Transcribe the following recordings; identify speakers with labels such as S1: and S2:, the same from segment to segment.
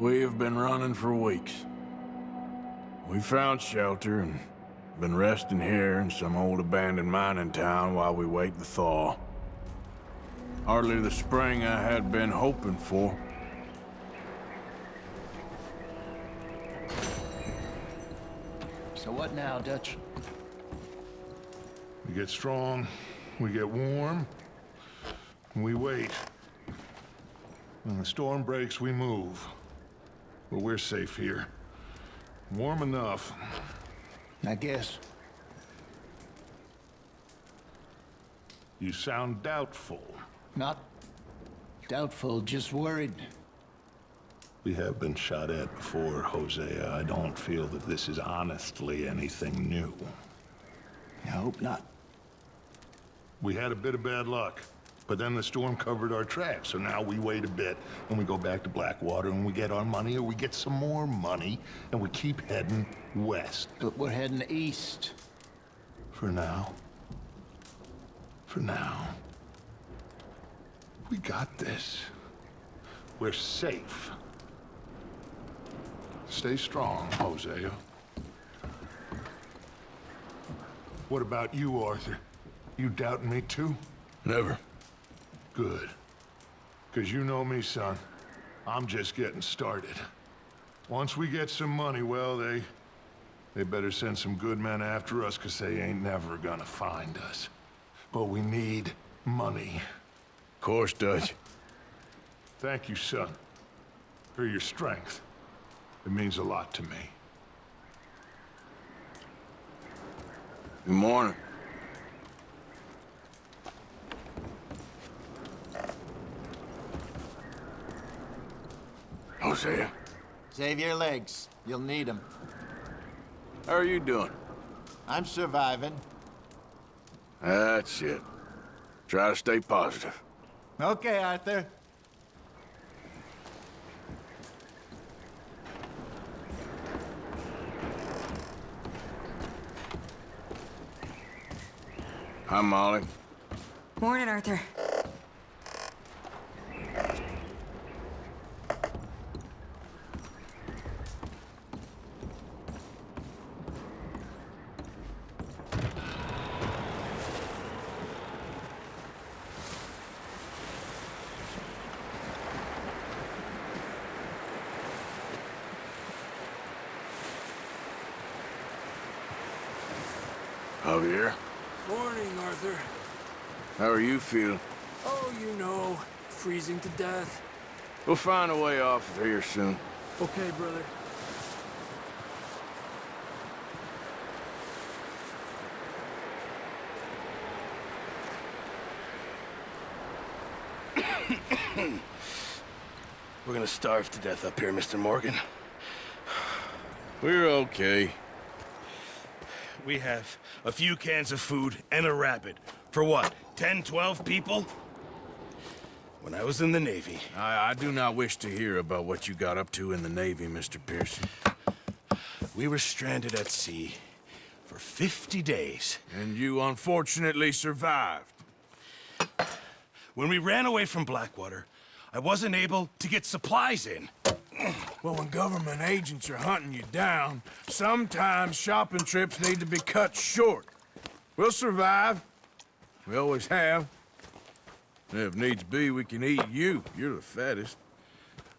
S1: We have been running for weeks. We found shelter and been resting here in some old abandoned mining town while we wait the thaw. Hardly the spring I had been hoping for.
S2: So what now, Dutch?
S3: We get strong, we get warm, and we wait. When the storm breaks, we move. But we're safe here. Warm enough.
S2: I guess.
S3: You sound doubtful.
S2: Not doubtful, just worried.
S3: We have been shot at before, Hosea. I don't feel that this is honestly anything new.
S2: I hope not.
S3: We had a bit of bad luck, but then the storm covered our tracks, so now we wait a bit, and we go back to Blackwater, and we get our money, or we get some more money, and we keep heading west.
S2: But we're heading east.
S3: For now. For now. We got this. We're safe. Stay strong, Hosea. What about you, Arthur? You doubting me too?
S1: Never.
S3: Good. Because you know me, son. I'm just getting started. Once we get some money, well, they better send some good men after us, because they ain't never gonna find us. But we need money.
S1: Of course, Dutch.
S3: Thank you, son, for your strength. It means a lot to me.
S1: Good morning. Hosea,
S2: Save your legs. You'll need them.
S1: how are you doing?
S2: I'm surviving.
S1: That's it. Try to stay positive.
S2: Okay, Arthur.
S1: Hi, Molly.
S4: Morning, Arthur.
S1: Javier,
S5: Morning, Arthur.
S1: how are you feeling?
S5: Oh, you know, freezing to death.
S1: We'll find a way off of here soon.
S5: Okay, brother.
S6: We're gonna starve to death up here, Mr. Morgan.
S1: We're okay.
S6: We have a few cans of food and a rabbit. For what, 10, 12 people? When I was in the Navy,
S1: I do not wish to hear about what you got up to in the Navy, Mr. Pearson.
S6: we were stranded at sea for 50 days.
S1: And you unfortunately survived.
S6: When we ran away from Blackwater, I wasn't able to get supplies in.
S1: Well, when government agents are hunting you down, sometimes shopping trips need to be cut short. We'll survive. We always have. And if needs be, we can eat you. You're the fattest.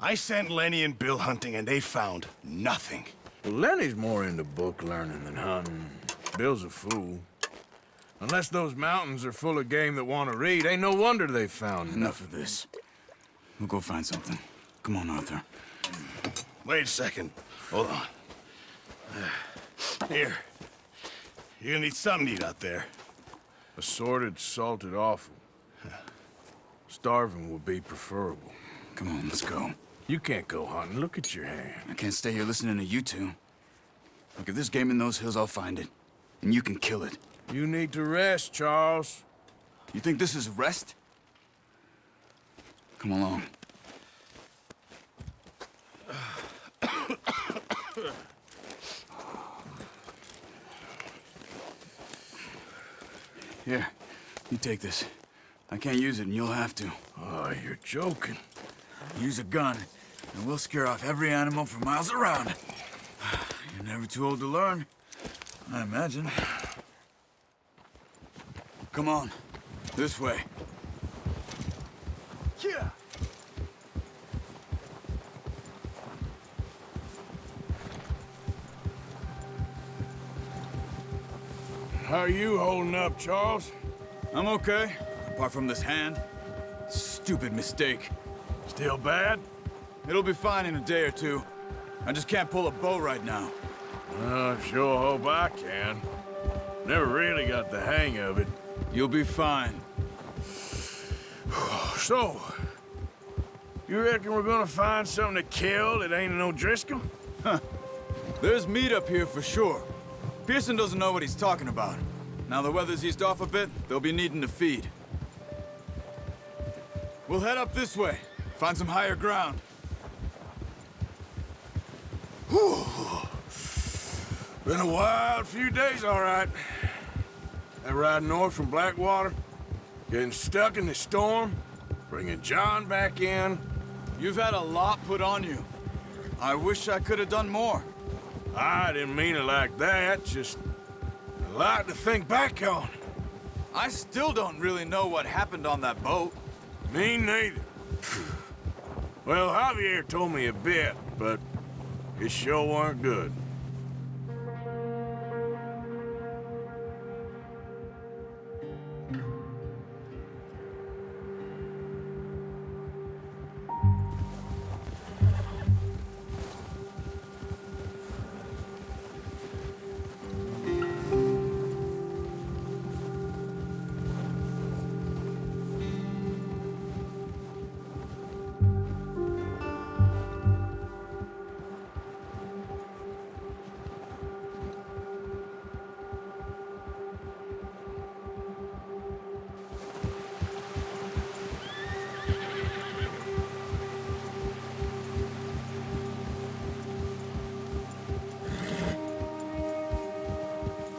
S6: I sent Lenny and Bill hunting, and they found nothing.
S1: Well, Lenny's more into book learning than hunting. Bill's a fool. Unless those mountains are full of game that want to read, ain't no wonder they found
S7: Enough of this. We'll go find something. Come on, Arthur.
S6: Wait a second. Hold on. Here. You're gonna need something to eat out there.
S1: Assorted, salted offal. Starving would be preferable.
S7: Come on, let's go.
S1: You can't go hunting. Look at your hand.
S7: I can't stay here listening to you two. Look, if there's game in those hills, I'll find it. And you can kill it.
S1: You need to rest, Charles.
S7: You think this is rest? Come along. Here, you take this. I can't use it, and you'll have to.
S1: Oh, you're joking.
S7: Use a gun. and we'll scare off every animal for miles around. You're never too old to learn, I imagine. Come on, this way. Yeah.
S1: How are you holding up, Charles?
S7: I'm okay, apart from this hand. Stupid mistake.
S1: Still bad?
S7: It'll be fine in a day or two. I just can't pull a bow right now.
S1: I sure hope I can. Never really got the hang of it.
S7: You'll be fine.
S1: So, you reckon we're gonna find something to kill that ain't an O'Driscoll?
S7: There's meat up here for sure. Pearson doesn't know what he's talking about. Now the weather's eased off a bit, they'll be needing to feed. We'll head up this way, find some higher ground.
S1: Been a wild few days, all right. That ride north from Blackwater, getting stuck in the storm, bringing John back in.
S7: You've had a lot put on you. I wish I could have done more.
S1: I didn't mean it like that, just a lot to think back on.
S7: I still don't really know what happened on that boat.
S1: Me neither. Well, Javier told me a bit, but it sure weren't good.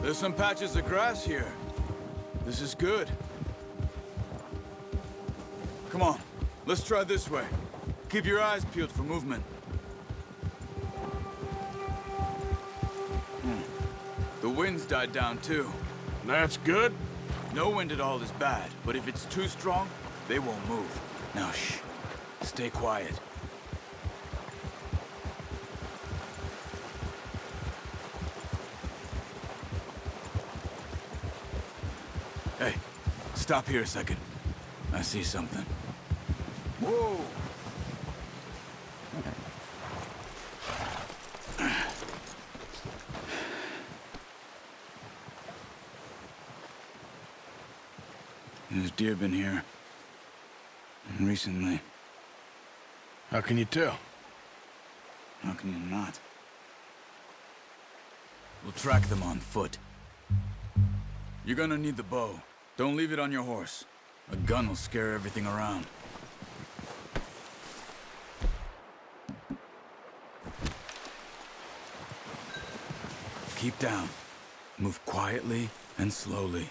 S7: There's some patches of grass here. This is good. Come on, let's try this way. Keep your eyes peeled for movement. The wind's died down too.
S1: That's good.
S7: No wind at all is bad, but if it's too strong, they won't move. Now shh, stay quiet. Hey, stop here a second. I see something. Whoa! There's deer been here. Recently.
S1: How can you tell?
S7: How can you not? We'll track them on foot. You're gonna need the bow. Don't leave it on your horse. A gun will scare everything around. Keep down. Move quietly and slowly.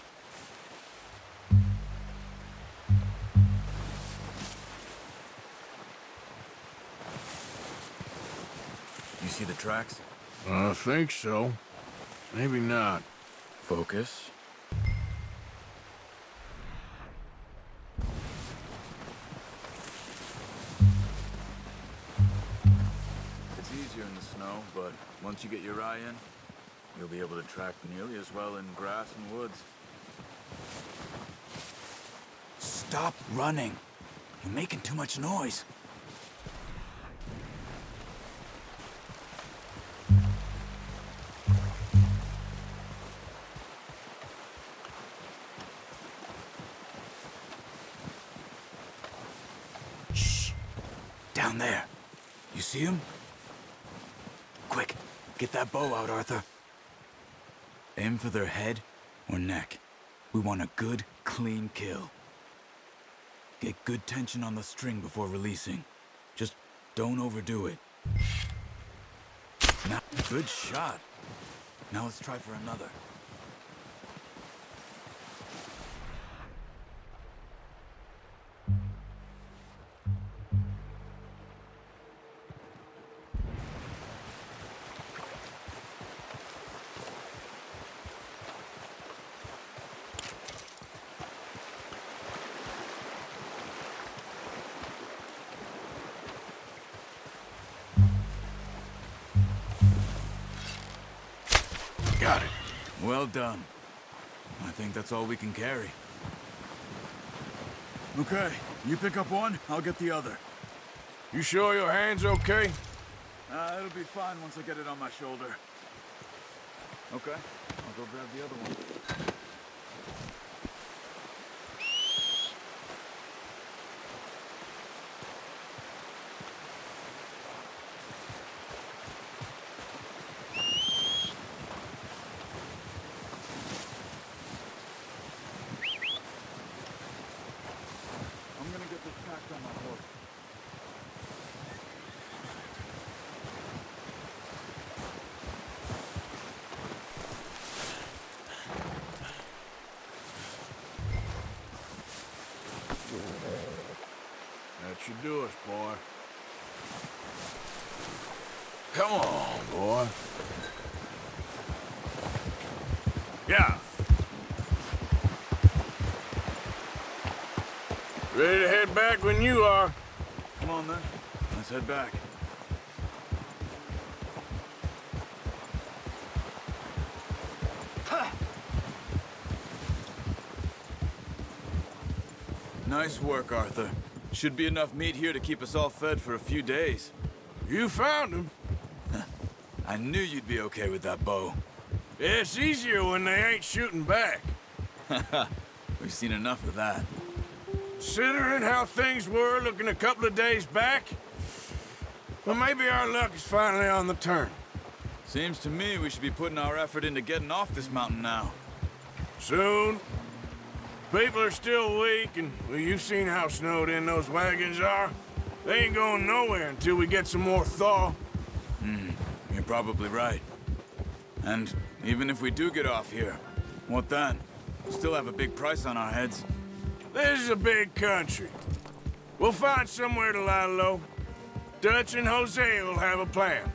S7: You see the tracks?
S1: I think so. Maybe not.
S7: Focus. It's easier in the snow, but once you get your eye in, you'll be able to track nearly as well in grass and woods. Stop running. You're making too much noise. Down there. You see him? Quick, get that bow out, Arthur. Aim for their head or neck. We want a good, clean kill. Get good tension on the string before releasing. Just don't overdo it. Now, good shot. Now let's try for another.
S1: got it.
S7: Well done. I think that's all we can carry. Okay, you pick up one, I'll get the other.
S1: You sure your hand's okay?
S7: It'll be fine once I get it on my shoulder. Okay, I'll go grab the other one. I'm gonna get this packed on my horse.
S1: That should do us, boy. Come on, boy. Yeah. Ready to head back when you are.
S7: Come on then, let's head back. Nice work, Arthur. Should be enough meat here to keep us all fed for a few days.
S1: You found him.
S7: I knew you'd be okay with that bow.
S1: It's easier when they ain't shooting back.
S7: We've seen enough of that.
S1: Considering how things were looking a couple of days back, well, maybe our luck is finally on the turn.
S7: Seems to me we should be putting our effort into getting off this mountain now.
S1: Soon. People are still weak, and well, you've seen how snowed in those wagons are. They ain't going nowhere until we get some more thaw.
S7: You're probably right. And even if we do get off here, what then? We'll still have a big price on our heads.
S1: This is a big country. We'll find somewhere to lie low. Dutch and Hosea will have a plan.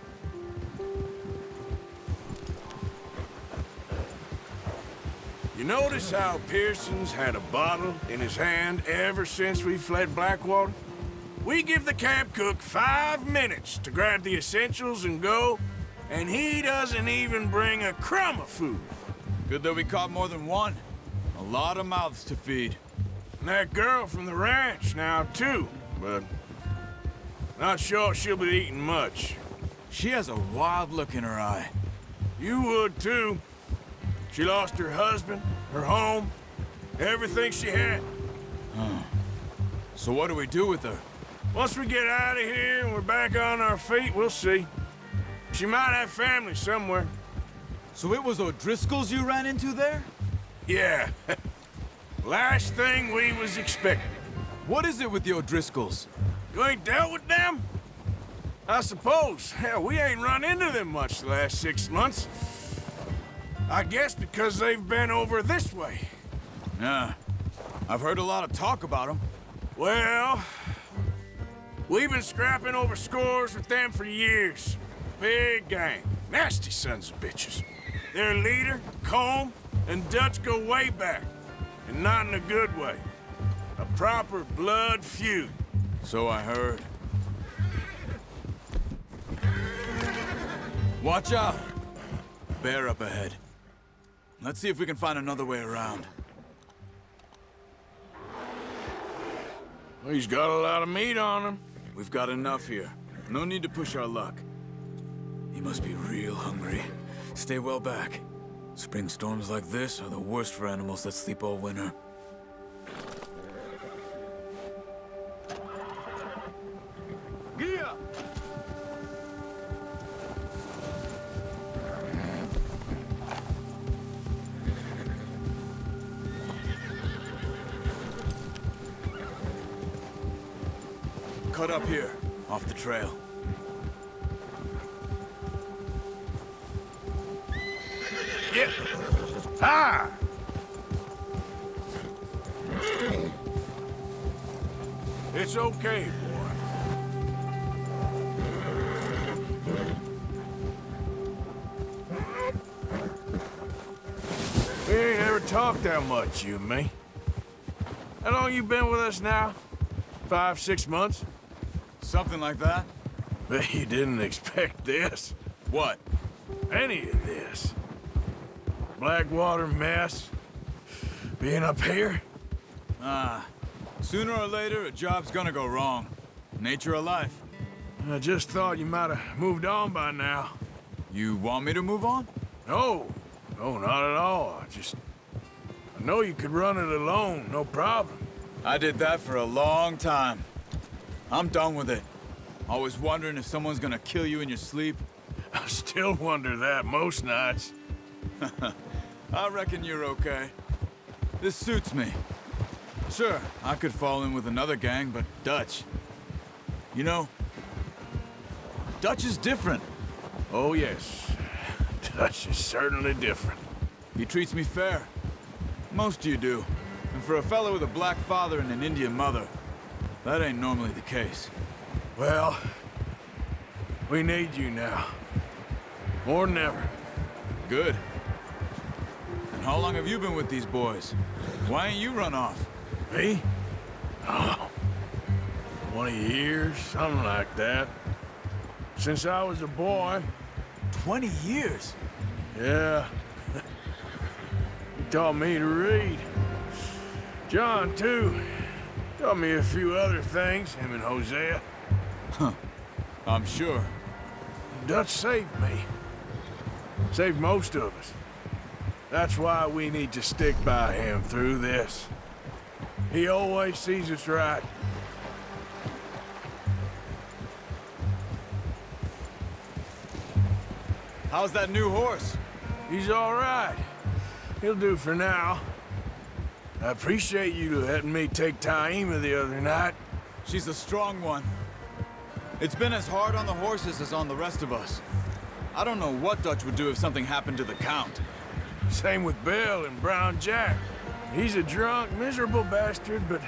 S1: You notice how Pearson's had a bottle in his hand ever since we fled Blackwater? We give the camp cook 5 minutes to grab the essentials and go, and he doesn't even bring a crumb of food.
S7: Good that we caught more than one. A lot of mouths to feed.
S1: And that girl from the ranch now, too, but not sure she'll be eating much.
S7: She has a wild look in her eye.
S1: You would, too. She lost her husband, her home, everything she had.
S7: So what do we do with her?
S1: Once we get out of here and we're back on our feet, we'll see. She might have family somewhere.
S7: So it was O'Driscoll's you ran into there?
S1: Yeah. Last thing we was expecting.
S7: What is it with the O'Driscolls?
S1: You ain't dealt with them? I suppose. Hell, we ain't run into them much the last 6 months. I guess because they've been over this way.
S7: Yeah. I've heard a lot of talk about them.
S1: Well, we've been scrapping over scores with them for years. Big gang. Nasty sons of bitches. Their leader, Colm, and Dutch go way back. And not in a good way. A proper blood feud.
S7: So I heard. Watch out! Bear up ahead. Let's see if we can find another way around.
S1: Well, he's got a lot of meat on him.
S7: We've got enough here. No need to push our luck. He must be real hungry. Stay well back. Spring storms like this are the worst for animals that sleep all winter. Gia! Cut up here, off the trail.
S1: Yeah. Ah! It's okay, boy. We ain't ever talked that much, you and me. How long you been with us now? 5, 6 months?
S7: Something like that?
S1: Bet you didn't expect this.
S7: What?
S1: Any of this. Blackwater mess? Being up here?
S7: Sooner or later, a job's gonna go wrong. Nature of life.
S1: I just thought you might have moved on by now.
S7: You want me to move on?
S1: No, no, not at all. I know you could run it alone, no problem.
S7: I did that for a long time. I'm done with it. Always wondering if someone's gonna kill you in your sleep.
S1: I still wonder that most nights.
S7: I reckon you're okay. This suits me. Sure, I could fall in with another gang, but Dutch... You know, Dutch is different.
S1: Oh, yes. Dutch is certainly different.
S7: He treats me fair. Most you do. And for a fellow with a black father and an Indian mother, that ain't normally the case.
S1: Well, we need you now. More than ever.
S7: Good. And how long have you been with these boys? Why ain't you run off?
S1: Me? Oh, 20 years, something like that. Since I was a boy.
S7: 20 years?
S1: Yeah. He taught me to read. John, too. Taught me a few other things, him and Hosea.
S7: I'm sure.
S1: Dutch saved me. Saved most of us. That's why we need to stick by him through this. He always sees us right.
S7: How's that new horse?
S1: He's all right. He'll do for now. I appreciate you letting me take Taima the other night.
S7: She's a strong one. It's been as hard on the horses as on the rest of us. I don't know what Dutch would do if something happened to the Count.
S1: Same with Bill and Brown Jack. He's a drunk, miserable bastard, but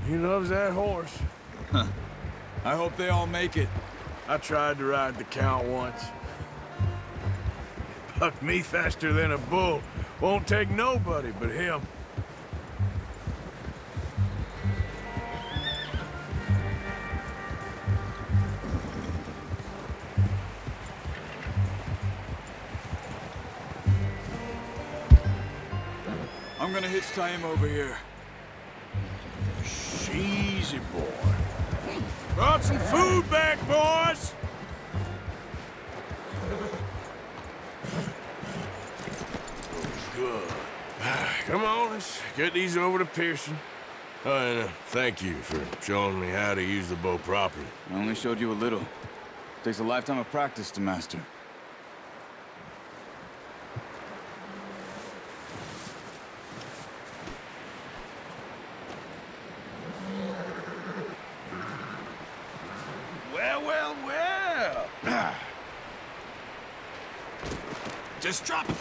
S1: he loves that horse.
S7: I hope they all make it.
S1: I tried to ride the Count once. Bucked me faster than a bull. Won't take nobody but him.
S7: I'm gonna hitch Taima over here.
S1: Easy, boy. Brought some food back, boys! Good. Come on, let's get these over to Pearson. Oh, and thank you for showing me how to use the bow properly.
S7: I only showed you a little. Takes a lifetime of practice to master.
S1: Well, well, well.
S6: Just drop it.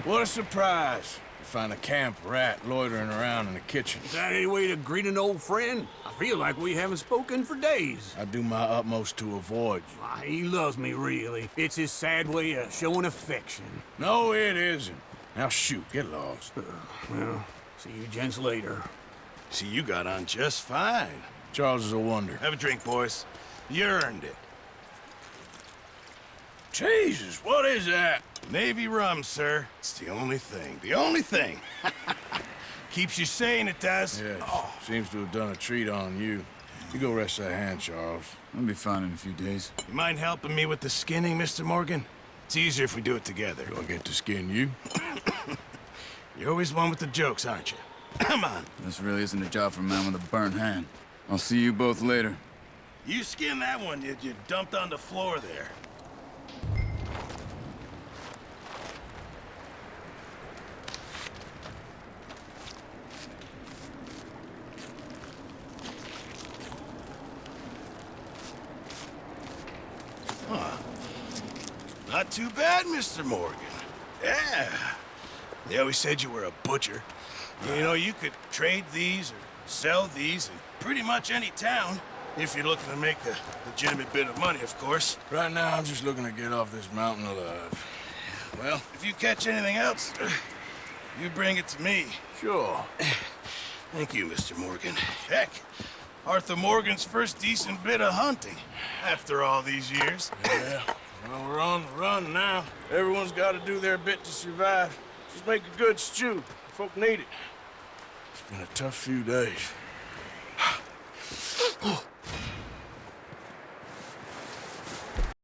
S1: What a surprise. To find a camp rat loitering around in the kitchen.
S5: Is that any way to greet an old friend? I feel like we haven't spoken for days.
S1: I do my utmost to avoid you.
S5: Why, he loves me, really. It's his sad way of showing affection.
S1: No, it isn't. Now shoot, get lost.
S5: Well, see you gents later.
S6: See, you got on just fine.
S1: Charles is a wonder.
S6: Have a drink, boys. You earned it.
S1: Jesus, what is that?
S6: Navy rum, sir. It's the only thing. The only thing. Keeps you sane, it does.
S1: Yes, seems to have done a treat on you. You go rest that hand, Charles.
S7: I'll be fine in a few days.
S6: You mind helping me with the skinning, Mr. Morgan? It's easier if we do it together.
S1: Do I get to skin you?
S6: You're always one with the jokes, aren't you? Come on.
S7: This really isn't a job for a man with a burnt hand. I'll see you both later.
S6: You skinned that one you dumped on the floor there. Not too bad, Mr. Morgan. Yeah. They always said you were a butcher. You know, you could trade these or sell these in pretty much any town, if you're looking to make a legitimate bit of money, of course.
S1: Right now, I'm just looking to get off this mountain alive.
S6: Well, if you catch anything else, you bring it to me.
S1: Sure.
S6: Thank you, Mr. Morgan. Heck, Arthur Morgan's first decent bit of hunting after all these years.
S1: Yeah. Well, we're on the run now. Everyone's got to do their bit to survive. Just make a good stew. Folk need it. It's been a tough few days.